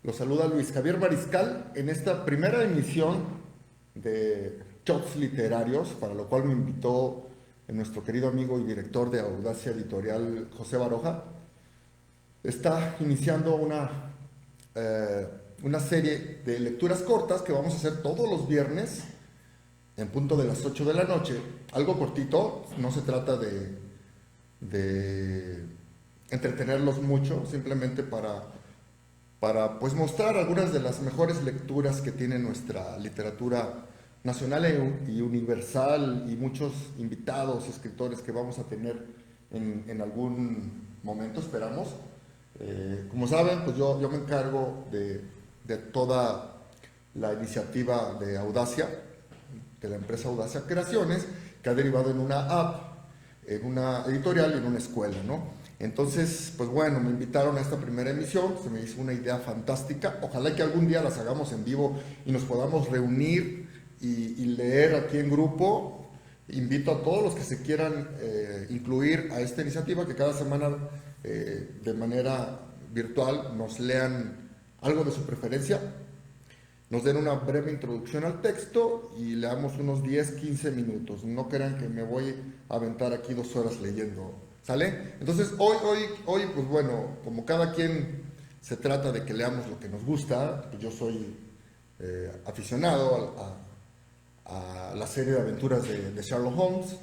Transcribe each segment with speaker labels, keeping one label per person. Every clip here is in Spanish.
Speaker 1: Los saluda Luis Javier Mariscal en esta primera emisión de Shots Literarios, para lo cual me invitó nuestro querido amigo y director de Audacia Editorial, José Baroja. Está iniciando una serie de lecturas cortas que vamos a hacer todos los viernes en punto de las 8 de la noche. Algo cortito, no se trata de entretenerlos mucho, simplemente para pues mostrar algunas de las mejores lecturas que tiene nuestra literatura nacional y universal, y muchos invitados, escritores que vamos a tener en algún momento, esperamos. Como saben, pues yo me encargo de toda la iniciativa de Audacia, de la empresa Audacia Creaciones, que ha derivado en una app, en una editorial y en una escuela, ¿no? Entonces, pues bueno, me invitaron a esta primera emisión, se me hizo una idea fantástica. Ojalá que algún día las hagamos en vivo y nos podamos reunir y leer aquí en grupo. Invito a todos los que se quieran incluir a esta iniciativa, que cada semana de manera virtual nos lean algo de su preferencia, nos den una breve introducción al texto y leamos unos 10-15 minutos. No crean que me voy a aventar aquí 2 horas leyendo. ¿Sale? Entonces, hoy, pues bueno, como cada quien se trata de que leamos lo que nos gusta, pues yo soy aficionado a la serie de aventuras de Sherlock Holmes.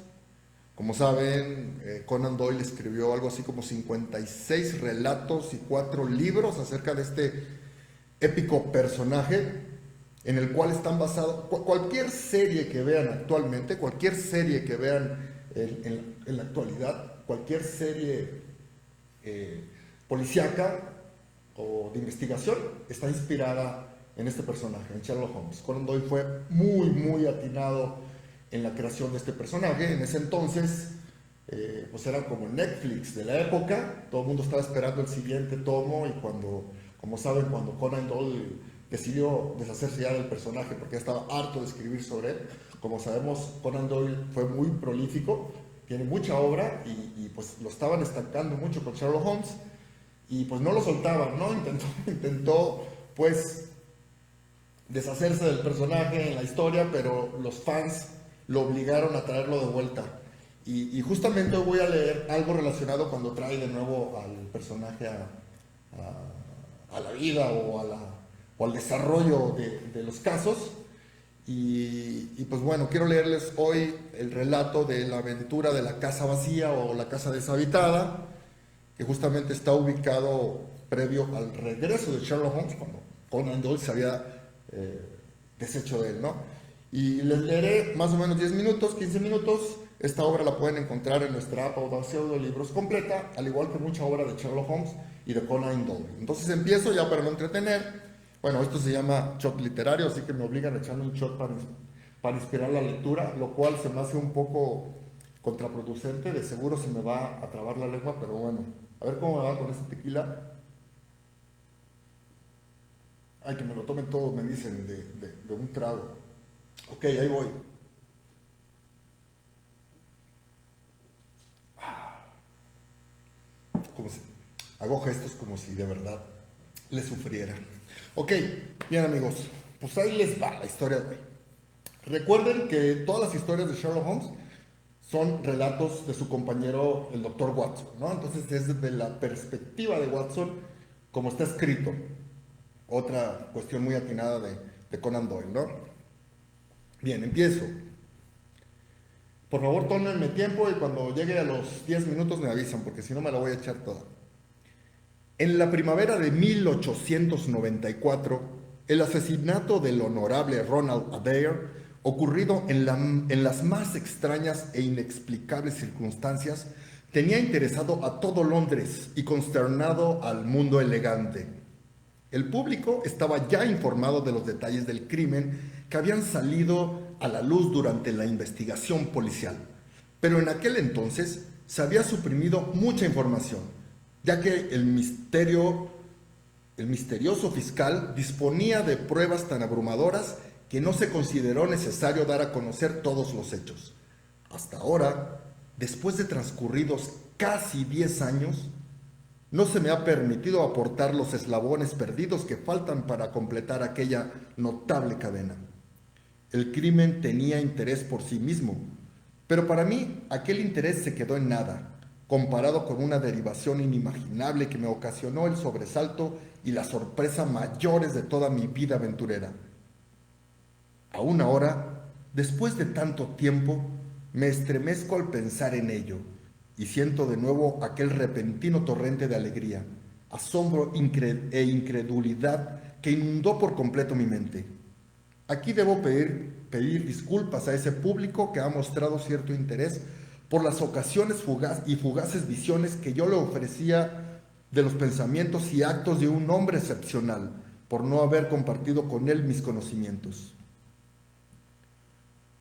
Speaker 1: Como saben, Conan Doyle escribió algo así como 56 relatos y 4 libros acerca de este épico personaje, en el cual están basados cualquier serie que vean actualmente, cualquier serie que vean en la actualidad, cualquier serie policíaca o de investigación está inspirada en este personaje, en Sherlock Holmes. Conan Doyle fue muy atinado en la creación de este personaje. En ese entonces, pues era como Netflix de la época, todo el mundo estaba esperando el siguiente tomo, y como saben, cuando Conan Doyle decidió deshacerse ya del personaje porque ya estaba harto de escribir sobre él, como sabemos, Conan Doyle fue muy prolífico, tiene mucha obra, y pues lo estaban estancando mucho con Sherlock Holmes, y pues no lo soltaban, ¿no? Intentó pues deshacerse del personaje en la historia, pero los fans lo obligaron a traerlo de vuelta. Y justamente hoy voy a leer algo relacionado cuando trae de nuevo al personaje a la vida o al desarrollo de los casos. Y pues bueno, quiero leerles hoy el relato de la aventura de la casa vacía o la casa deshabitada, que justamente está ubicado previo al regreso de Sherlock Holmes, cuando Conan Doyle se había deshecho de él, ¿no? Y les leeré más o menos 10 minutos, 15 minutos. Esta obra la pueden encontrar en nuestra app Audacia Audiolibros completa, al igual que mucha obra de Sherlock Holmes y de Conan Doyle. Entonces empiezo ya para no entretener. Bueno, esto se llama shot literario, así que me obligan a echarme un shot para inspirar la lectura, lo cual se me hace un poco contraproducente. De seguro se me va a trabar la lengua, pero bueno, a ver cómo me va con este tequila. Ay, que me lo tomen todos, me dicen, de un trago. Ok, ahí voy. Como si, hago gestos como si de verdad le sufriera. Ok, bien amigos, pues ahí les va la historia de hoy. Recuerden que todas las historias de Sherlock Holmes son relatos de su compañero, el doctor Watson, ¿no? Entonces es desde la perspectiva de Watson como está escrito. Otra cuestión muy atinada de Conan Doyle, ¿no? Bien, empiezo. Por favor, tómenme tiempo, y cuando llegue a los 10 minutos me avisan, porque si no me la voy a echar toda. En la primavera de 1894, el asesinato del honorable Ronald Adair, ocurrido en las más extrañas e inexplicables circunstancias, tenía interesado a todo Londres y consternado al mundo elegante. El público estaba ya informado de los detalles del crimen que habían salido a la luz durante la investigación policial, pero en aquel entonces se había suprimido mucha información, ya que el misterioso fiscal disponía de pruebas tan abrumadoras que no se consideró necesario dar a conocer todos los hechos. Hasta ahora, después de transcurridos casi 10 años, No se me ha permitido aportar los eslabones perdidos que faltan para completar aquella notable cadena. El crimen tenía interés por sí mismo, pero para mí aquel interés se quedó en nada, comparado con una derivación inimaginable que me ocasionó el sobresalto y la sorpresa mayores de toda mi vida aventurera. Aún ahora, después de tanto tiempo, me estremezco al pensar en ello y siento de nuevo aquel repentino torrente de alegría, asombro e incredulidad que inundó por completo mi mente. Aquí debo pedir disculpas a ese público que ha mostrado cierto interés por las ocasiones fugaces visiones que yo le ofrecía de los pensamientos y actos de un hombre excepcional, por no haber compartido con él mis conocimientos.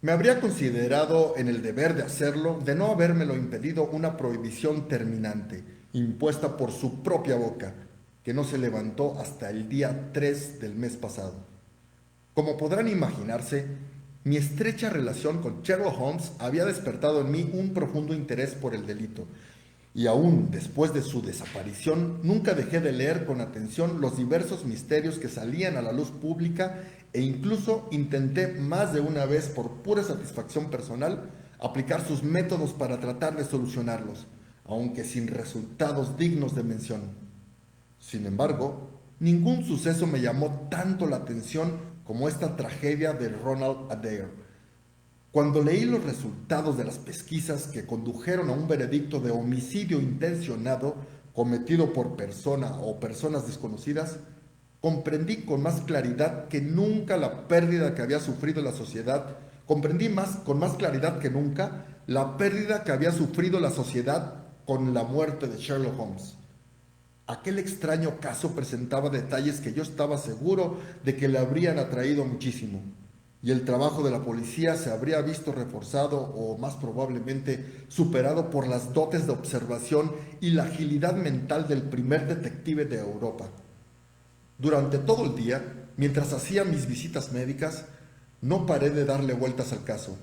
Speaker 1: Me habría considerado en el deber de hacerlo de no habérmelo impedido una prohibición terminante, impuesta por su propia boca, que no se levantó hasta el día 3 del mes pasado. Como podrán imaginarse, mi estrecha relación con Sherlock Holmes había despertado en mí un profundo interés por el delito, y aún después de su desaparición, nunca dejé de leer con atención los diversos misterios que salían a la luz pública e incluso intenté más de una vez, por pura satisfacción personal, aplicar sus métodos para tratar de solucionarlos, aunque sin resultados dignos de mención. Sin embargo, ningún suceso me llamó tanto la atención como esta tragedia de Ronald Adair. Cuando leí los resultados de las pesquisas que condujeron a un veredicto de homicidio intencionado cometido por persona o personas desconocidas, comprendí con más claridad que nunca la pérdida que había sufrido la sociedad, con más claridad que nunca la pérdida que había sufrido la sociedad con la muerte de Sherlock Holmes. Aquel extraño caso presentaba detalles que yo estaba seguro de que le habrían atraído muchísimo, y el trabajo de la policía se habría visto reforzado o más probablemente superado por las dotes de observación y la agilidad mental del primer detective de Europa. Durante todo el día, mientras hacía mis visitas médicas, no paré de darle vueltas al caso,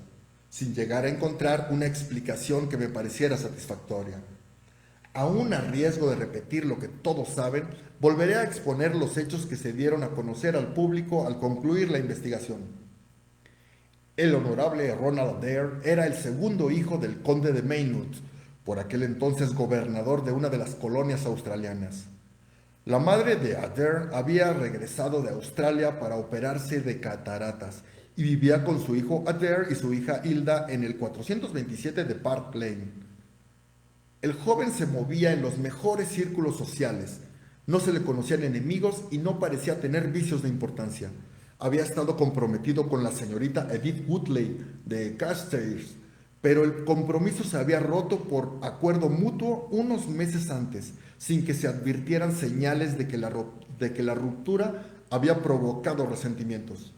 Speaker 1: sin llegar a encontrar una explicación que me pareciera satisfactoria. Aún a riesgo de repetir lo que todos saben, volveré a exponer los hechos que se dieron a conocer al público al concluir la investigación. El honorable Ronald Adair era el segundo hijo del conde de Maynooth, por aquel entonces gobernador de una de las colonias australianas. La madre de Adair había regresado de Australia para operarse de cataratas y vivía con su hijo Adair y su hija Hilda en el 427 de Park Lane. El joven se movía en los mejores círculos sociales, no se le conocían enemigos y no parecía tener vicios de importancia. Había estado comprometido con la señorita Edith Woodley de Carstairs, pero el compromiso se había roto por acuerdo mutuo unos meses antes, sin que se advirtieran señales de que la ruptura había provocado resentimientos.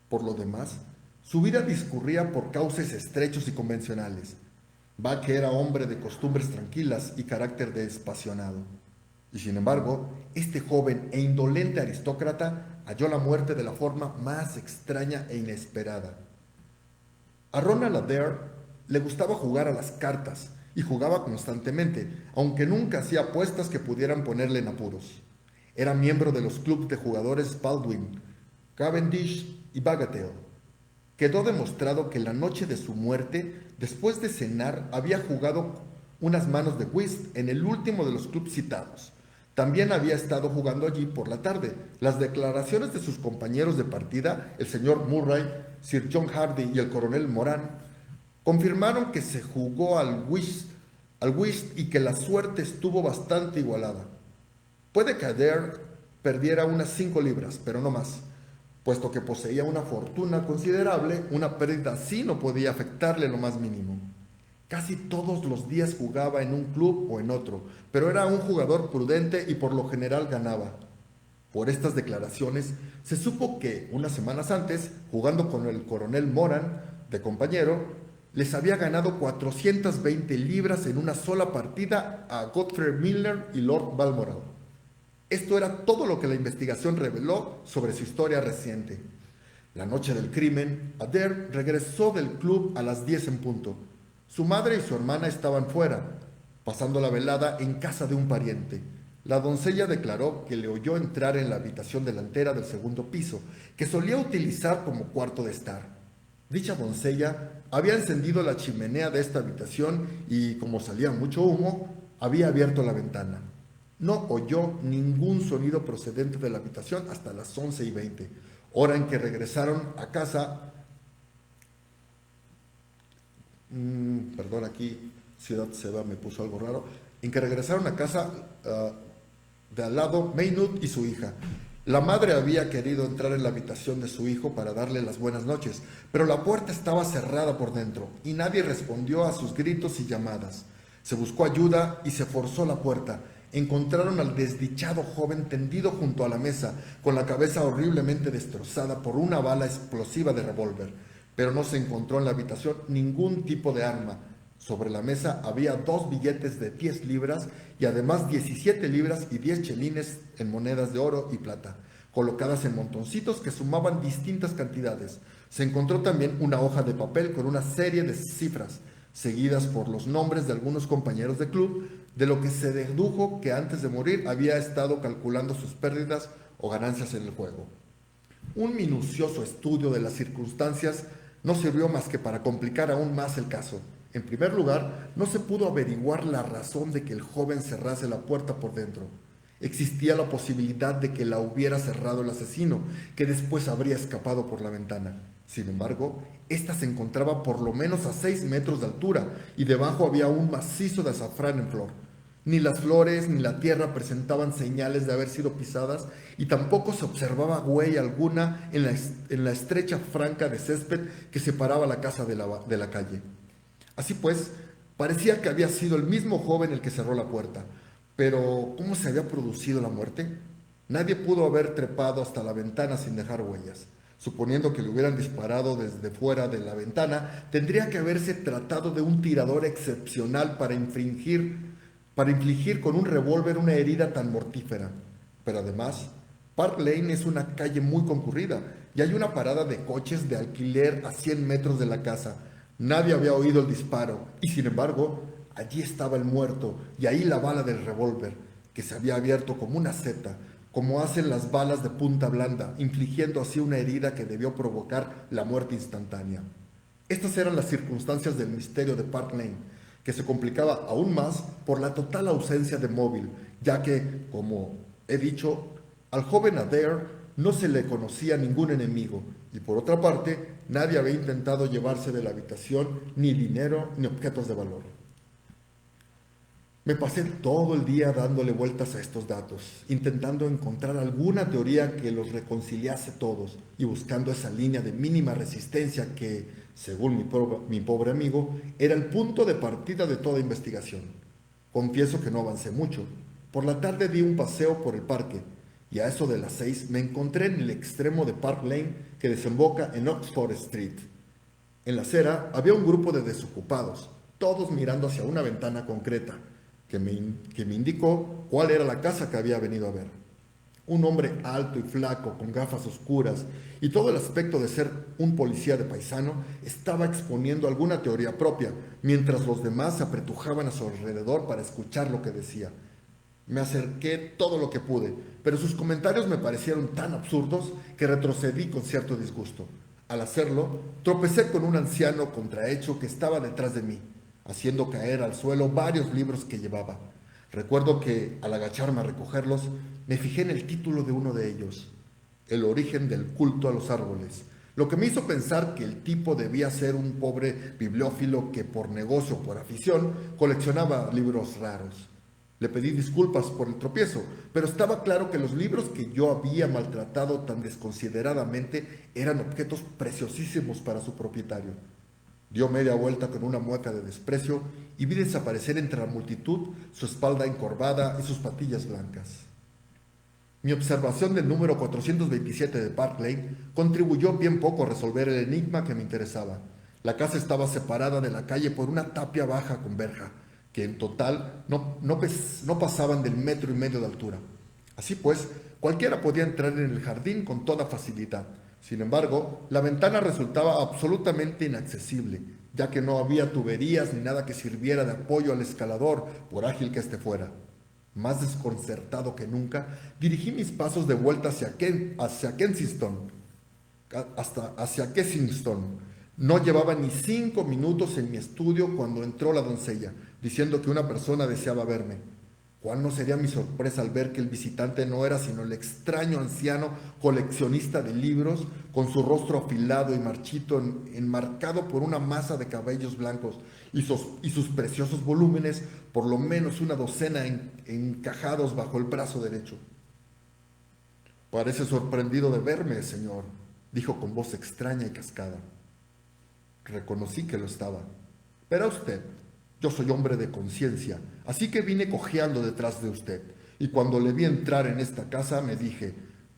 Speaker 1: Por lo demás, su vida discurría por cauces estrechos y convencionales. Buck era hombre de costumbres tranquilas y carácter desapasionado. Y sin embargo, este joven e indolente aristócrata halló la muerte de la forma más extraña e inesperada. A Ronald Adair le gustaba jugar a las cartas y jugaba constantemente, aunque nunca hacía apuestas que pudieran ponerle en apuros. Era miembro de los clubes de jugadores Baldwin, Cavendish y Bagatelle. Quedó demostrado que la noche de su muerte, después de cenar, había jugado unas manos de whist en el último de los clubes citados. También había estado jugando allí por la tarde. Las declaraciones de sus compañeros de partida, el señor Murray, Sir John Hardy y el coronel Moran, confirmaron que se jugó al whist y que la suerte estuvo bastante igualada. Puede que Adair perdiera unas 5 libras, pero no más. Puesto que poseía una fortuna considerable, una pérdida así no podía afectarle lo más mínimo. Casi todos los días jugaba en un club o en otro, pero era un jugador prudente y por lo general ganaba. Por estas declaraciones se supo que, unas semanas antes, jugando con el coronel Moran, de compañero, les había ganado 420 libras en una sola partida a Godfrey Miller y Lord Balmoral. Esto era todo lo que la investigación reveló sobre su historia reciente. La noche del crimen, Adair regresó del club a las 10 en punto. Su madre y su hermana estaban fuera. pasando la velada en casa de un pariente. La doncella declaró que le oyó entrar en la habitación delantera del segundo piso, que solía utilizar como cuarto de estar. Dicha doncella había encendido la chimenea de esta habitación y, como salía mucho humo, había abierto la ventana. No oyó ningún sonido procedente de la habitación hasta las 11:20, hora en que regresaron a casa. Perdón, aquí Ciudad Seba me puso algo raro. En que regresaron a casa de al lado Maynard y su hija. La madre había querido entrar en la habitación de su hijo para darle las buenas noches, pero la puerta estaba cerrada por dentro y nadie respondió a sus gritos y llamadas. Se buscó ayuda y se forzó la puerta. Encontraron al desdichado joven tendido junto a la mesa, con la cabeza horriblemente destrozada por una bala explosiva de revólver, pero no se encontró en la habitación ningún tipo de arma. Sobre la mesa había 2 billetes de 10 libras y además 17 libras y 10 chelines en monedas de oro y plata, colocadas en montoncitos que sumaban distintas cantidades. Se encontró también una hoja de papel con una serie de cifras, seguidas por los nombres de algunos compañeros de club, de lo que se dedujo que antes de morir había estado calculando sus pérdidas o ganancias en el juego. Un minucioso estudio de las circunstancias no sirvió más que para complicar aún más el caso. En primer lugar, no se pudo averiguar la razón de que el joven cerrase la puerta por dentro. Existía la posibilidad de que la hubiera cerrado el asesino, que después habría escapado por la ventana. Sin embargo, ésta se encontraba por lo menos a 6 metros de altura y debajo había un macizo de azafrán en flor. Ni las flores ni la tierra presentaban señales de haber sido pisadas y tampoco se observaba huella alguna en la estrecha franca de césped que separaba la casa de la calle. Así pues, parecía que había sido el mismo joven el que cerró la puerta. Pero, ¿cómo se había producido la muerte? Nadie pudo haber trepado hasta la ventana sin dejar huellas. Suponiendo que le hubieran disparado desde fuera de la ventana, tendría que haberse tratado de un tirador excepcional para infligir con un revólver una herida tan mortífera. Pero además, Park Lane es una calle muy concurrida y hay una parada de coches de alquiler a 100 metros de la casa. Nadie había oído el disparo y, sin embargo, allí estaba el muerto y ahí la bala del revólver, que se había abierto como una seta, como hacen las balas de punta blanda, infligiendo así una herida que debió provocar la muerte instantánea. Estas eran las circunstancias del misterio de Park Lane, que se complicaba aún más por la total ausencia de móvil, ya que, como he dicho, al joven Adair no se le conocía ningún enemigo, y por otra parte, nadie había intentado llevarse de la habitación ni dinero ni objetos de valor. Me pasé todo el día dándole vueltas a estos datos, intentando encontrar alguna teoría que los reconciliase todos y buscando esa línea de mínima resistencia que, según mi pobre amigo, era el punto de partida de toda investigación. Confieso que no avancé mucho. Por la tarde di un paseo por el parque y a eso de las 6 me encontré en el extremo de Park Lane que desemboca en Oxford Street. En la acera había un grupo de desocupados, todos mirando hacia una ventana concreta, que me indicó cuál era la casa que había venido a ver. Un hombre alto y flaco, con gafas oscuras y todo el aspecto de ser un policía de paisano, estaba exponiendo alguna teoría propia, mientras los demás se apretujaban a su alrededor para escuchar lo que decía. Me acerqué todo lo que pude, pero sus comentarios me parecieron tan absurdos que retrocedí con cierto disgusto. Al hacerlo, tropecé con un anciano contrahecho que estaba detrás de mí, haciendo caer al suelo varios libros que llevaba. Recuerdo que, al agacharme a recogerlos, me fijé en el título de uno de ellos, El origen del culto a los árboles, lo que me hizo pensar que el tipo debía ser un pobre bibliófilo que por negocio o por afición coleccionaba libros raros. Le pedí disculpas por el tropiezo, pero estaba claro que los libros que yo había maltratado tan desconsideradamente eran objetos preciosísimos para su propietario. Dio media vuelta con una mueca de desprecio y vi desaparecer entre la multitud su espalda encorvada y sus patillas blancas. Mi observación del número 427 de Park Lane contribuyó bien poco a resolver el enigma que me interesaba. La casa estaba separada de la calle por una tapia baja con verja, que en total no pasaban del 1,5 metros de altura. Así pues, cualquiera podía entrar en el jardín con toda facilidad. Sin embargo, la ventana resultaba absolutamente inaccesible, ya que no había tuberías ni nada que sirviera de apoyo al escalador, por ágil que éste fuera. Más desconcertado que nunca, dirigí mis pasos de vuelta hacia Kensington, hacia Kensington. No llevaba ni 5 minutos en mi estudio cuando entró la doncella, diciendo que una persona deseaba verme. ¿Cuál no sería mi sorpresa al ver que el visitante no era sino el extraño anciano coleccionista de libros, con su rostro afilado y marchito, enmarcado por una masa de cabellos blancos y sus preciosos volúmenes, por lo menos una docena encajados bajo el brazo derecho? Parece sorprendido de verme, señor, dijo con voz extraña y cascada. Reconocí que lo estaba. Verá usted, yo soy hombre de conciencia, así que vine cojeando detrás de usted. Y cuando le vi entrar en esta casa me dije,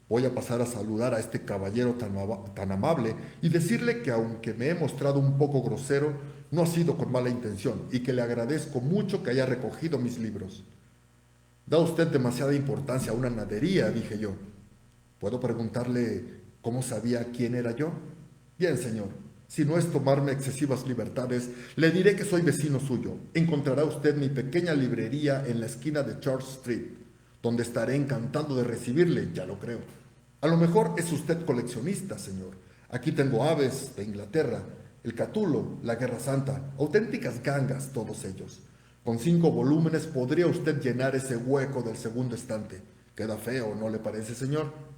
Speaker 1: voy a pasar a saludar a este caballero tan amable y decirle que aunque me he mostrado un poco grosero, no ha sido con mala intención y que le agradezco mucho que haya recogido mis libros. Da usted demasiada importancia a una nadería, dije yo. ¿Puedo preguntarle cómo sabía quién era yo? Bien, señor. Si no es tomarme excesivas libertades, le diré que soy vecino suyo. Encontrará usted mi pequeña librería en la esquina de Church Street, donde estaré encantado de recibirle, ya lo creo. A lo mejor es usted coleccionista, señor. Aquí tengo aves de Inglaterra, el Catulo, la Guerra Santa, auténticas gangas todos ellos. Con 5 volúmenes podría usted llenar ese hueco del segundo estante. Queda feo, ¿no le parece, señor?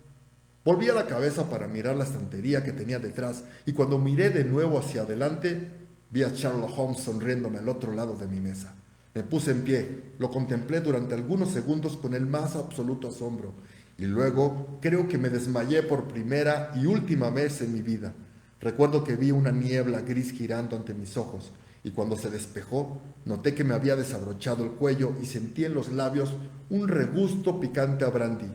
Speaker 1: Volví a la cabeza para mirar la estantería que tenía detrás y cuando miré de nuevo hacia adelante, vi a Sherlock Holmes sonriéndome al otro lado de mi mesa. Me puse en pie, lo contemplé durante algunos segundos con el más absoluto asombro y luego creo que me desmayé por primera y última vez en mi vida. Recuerdo que vi una niebla gris girando ante mis ojos y cuando se despejó, noté que me había desabrochado el cuello y sentí en los labios un regusto picante a brandy.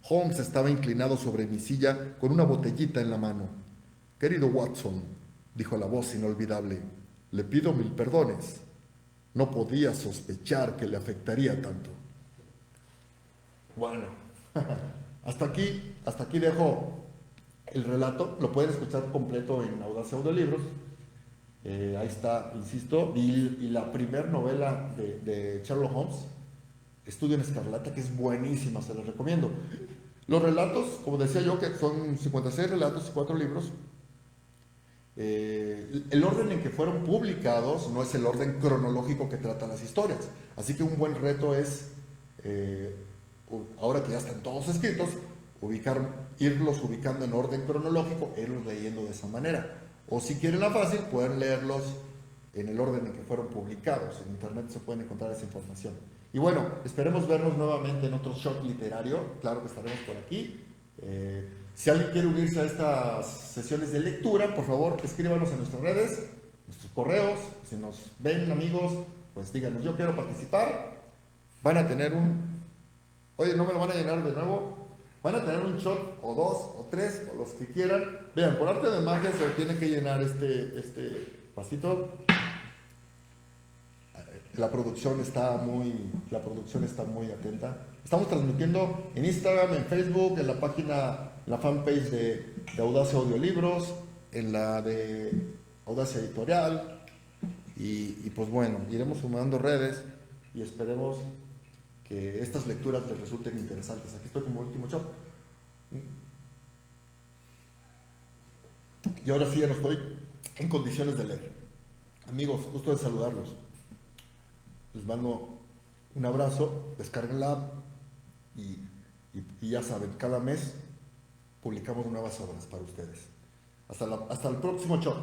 Speaker 1: Holmes estaba inclinado sobre mi silla con una botellita en la mano. Querido Watson, dijo la voz inolvidable, le pido 1000 perdones. No podía sospechar que le afectaría tanto. Bueno, hasta aquí dejo el relato. Lo pueden escuchar completo en Audacia Audiolibros. Ahí está, insisto, y la primera novela de Sherlock Holmes, Estudio en Escarlata, que es buenísima, se los recomiendo. Los relatos, como decía yo, que son 56 relatos y 4 libros, el orden en que fueron publicados no es el orden cronológico que tratan las historias. Así que un buen reto es, ahora que ya están todos escritos, irlos ubicando en orden cronológico e irlos leyendo de esa manera. O si quieren la fácil, pueden leerlos en el orden en que fueron publicados. En internet se pueden encontrar esa información. Y bueno, esperemos vernos nuevamente en otro shock literario. Claro que estaremos por aquí. Si alguien quiere unirse a estas sesiones de lectura, por favor, escríbanos en nuestras redes, nuestros correos. Si nos ven amigos, pues díganos, yo quiero participar. Van a tener oye, no me lo van a llenar de nuevo. Van a tener un shot o 2 o 3 o los que quieran. Vean, por arte de magia se tiene que llenar este vasito. La producción está muy atenta. Estamos transmitiendo en Instagram, en Facebook, en la página, la fanpage de Audacia Audiolibros, en la de Audacia Editorial. Y pues bueno, iremos sumando redes y esperemos que estas lecturas les resulten interesantes. Aquí estoy como último shot. Y ahora sí ya no estoy en condiciones de leer. Amigos, gusto de saludarlos. Les mando un abrazo, descarguen la app y ya saben, cada mes publicamos nuevas obras para ustedes. Hasta el próximo show.